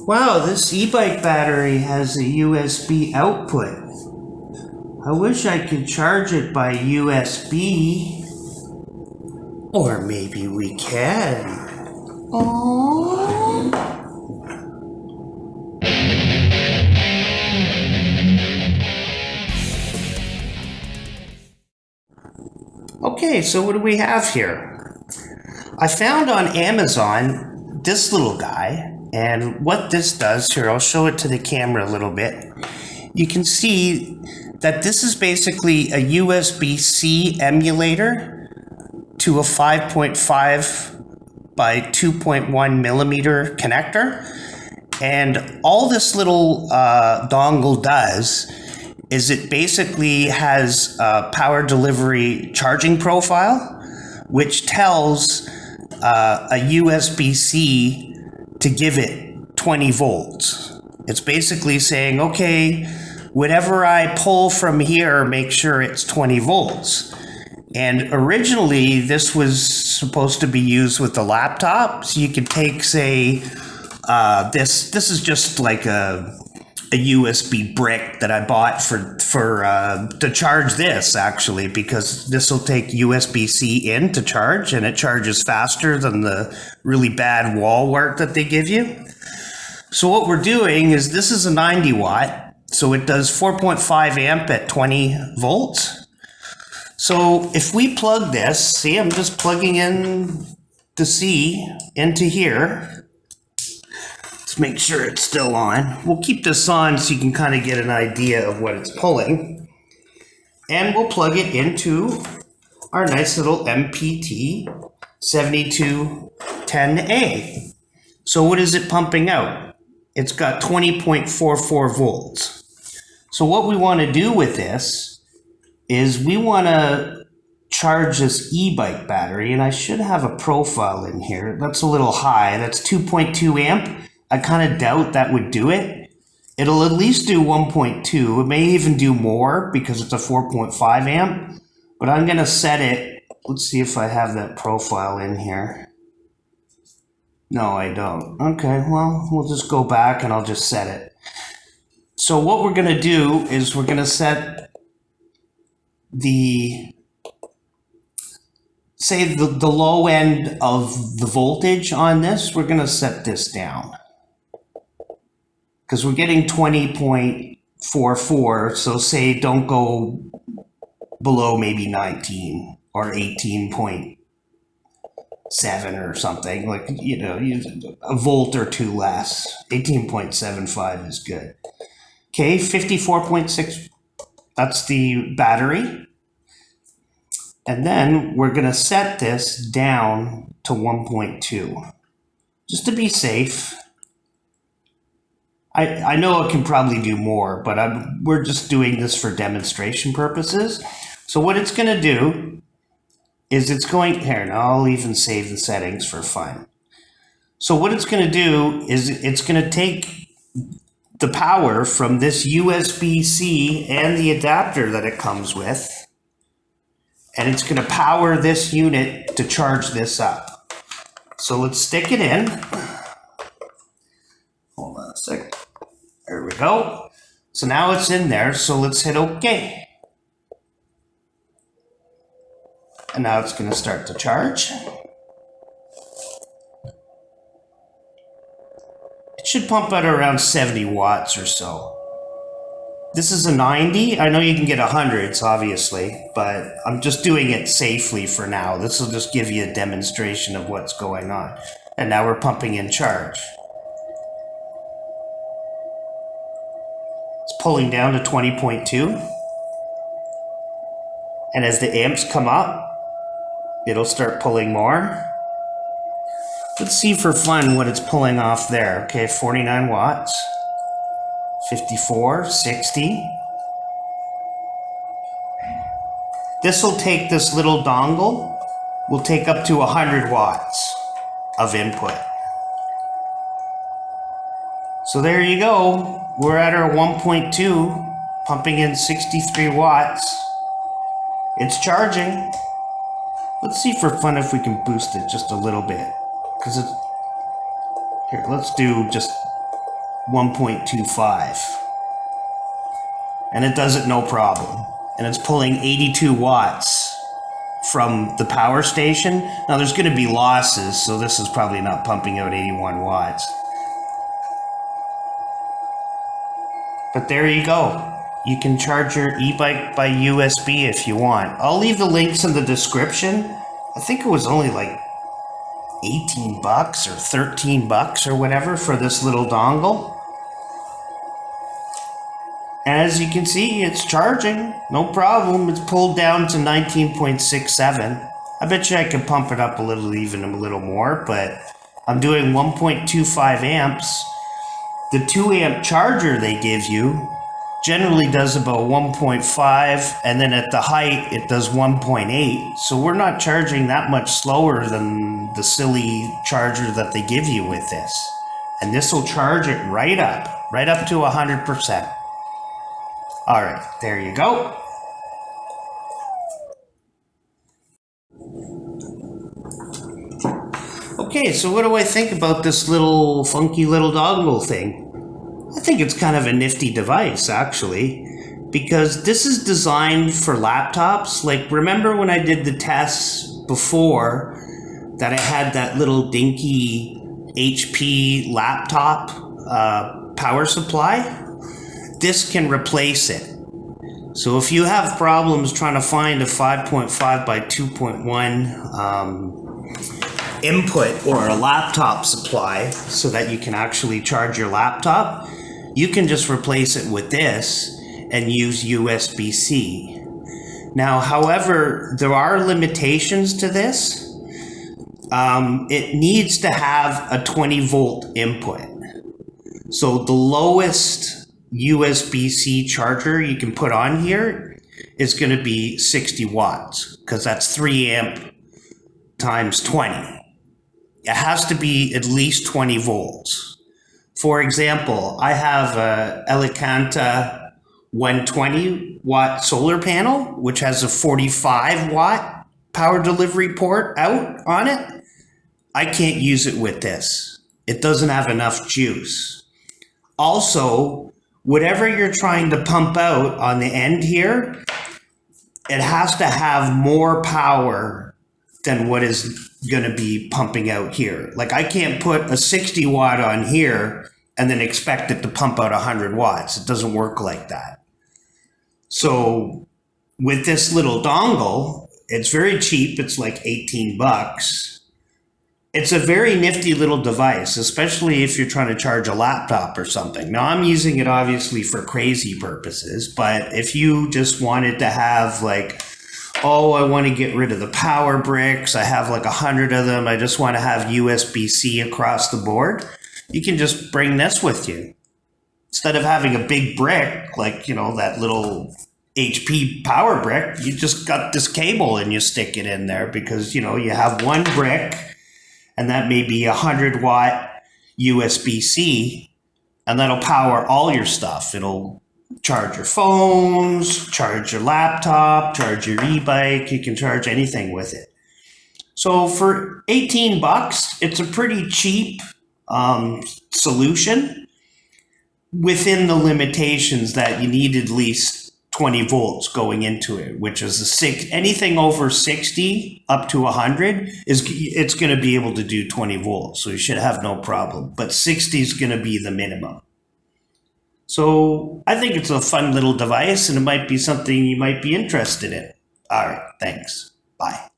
Wow, this e-bike battery has a USB output. I wish I could charge it by USB. Or maybe we can. Oh. Okay, so what do we have here? I found on Amazon this little guy. And what this does, here, I'll show it to the camera a little bit. You can see that this is basically a USB-C emulator to a 5.5 by 2.1 millimeter connector. And all this little dongle does is it basically has a power delivery charging profile, which tells a USB-C to give it 20 volts. It's basically saying, okay, whatever I pull from here, make sure it's 20 volts. And originally, this was supposed to be used with the laptop. So you could take, say, this is just like a USB brick that I bought to charge this, actually, because this will take USB-C in to charge, and it charges faster than the really bad wall wart that they give you. So what we're doing is, this is a 90 watt, so it does 4.5 amp at 20 volts. So if we plug this, see, I'm just plugging in the C into here. Let's make sure it's still on. We'll keep this on so you can kind of get an idea of what it's pulling. And we'll plug it into our nice little MPT-7210A. So what is it pumping out? It's got 20.44 volts. So what we want to do with this is we want to charge this e-bike battery, and I should have a profile in here. That's a little high. That's 2.2 amp. I kind of doubt that would do it. It'll at least do 1.2. It may even do more because it's a 4.5 amp. But I'm going to set it. Let's see if I have that profile in here. No, I don't. Okay, well, we'll just go back and I'll just set it. So what we're going to do is we're going to set the low end of the voltage on this. We're going to set this down, because we're getting 20.44, so say don't go below maybe 19 or 18.7 or something, like, you know, a volt or two less. 18.75 is good. Okay, 54.6, that's the battery. And then we're going to set this down to 1.2, just to be safe. I know it can probably do more, but we're just doing this for demonstration purposes. So what it's going to do is it's going, here, now I'll even save the settings for fun. So what it's going to do is it's going to take the power from this USB-C and the adapter that it comes with, and it's going to power this unit to charge this up. So let's stick it in. Hold on a second. There we go. So now it's in there, so let's hit OK. And now it's going to start to charge. It should pump out around 70 watts or so. This is a 90. I know you can get 100s, obviously, but I'm just doing it safely for now. This will just give you a demonstration of what's going on. And now we're pumping in charge. It's pulling down to 20.2. And as the amps come up, it'll start pulling more. Let's see for fun what it's pulling off there. Okay, 49 watts. 54, 60. This will take this little dongle, will take up to 100 watts of input. So there you go. We're at our 1.2, pumping in 63 watts. It's charging. Let's see for fun if we can boost it just a little bit. Because it's, here, let's do just 1.25. And it does it no problem. And it's pulling 82 watts from the power station. Now there's going to be losses, so this is probably not pumping out 81 watts. But there you go. You can charge your e-bike by USB if you want. I'll leave the links in the description. I think it was only like 18 bucks or 13 bucks or whatever for this little dongle. As you can see, it's charging, no problem. It's pulled down to 19.67. I bet you I could pump it up a little, even a little more, but I'm doing 1.25 amps. The 2 amp charger they give you generally does about 1.5, and then at the height it does 1.8. So we're not charging that much slower than the silly charger that they give you with this. And this will charge it right up to 100%. All right, there you go. Okay, so what do I think about this little funky little dongle thing? I think it's kind of a nifty device, actually, because this is designed for laptops. Like, remember when I did the tests before that I had that little dinky HP laptop power supply? This can replace it. So if you have problems trying to find a 5.5 by 2.1 input or a laptop supply so that you can actually charge your laptop, you can just replace it with this and use USB-C. Now, however, there are limitations to this. It needs to have a 20 volt input. So the lowest USB-C charger you can put on here is going to be 60 watts because that's 3 amp times 20. It has to be at least 20 volts. For example, I have a Elecanta 120 watt solar panel, which has a 45 watt power delivery port out on it. I can't use it with this. It doesn't have enough juice. Also, whatever you're trying to pump out on the end here, it has to have more power than what is going to be pumping out here. Like, I can't put a 60 watt on here and then expect it to pump out 100 watts. It doesn't work like that. So with this little dongle, it's very cheap. It's like 18 bucks. It's a very nifty little device, especially if you're trying to charge a laptop or something. Now, I'm using it obviously for crazy purposes, but if you just wanted to have like, oh, I want to get rid of the power bricks, I have like 100 of them, I just want to have USB-C across the board, you can just bring this with you. Instead of having a big brick, like, you know, that little HP power brick, you just got this cable and you stick it in there because, you know, you have one brick and that may be 100 watt USB-C, and that'll power all your stuff. It'll charge your phones, charge your laptop, charge your e-bike. You can charge anything with it. So for 18 bucks, it's a pretty cheap solution within the limitations that you need at least 20 volts going into it, which is anything over 60 up to 100 it's going to be able to do 20 volts. So you should have no problem, but 60 is going to be the minimum. So I think it's a fun little device and it might be something you might be interested in. All right, thanks. Bye.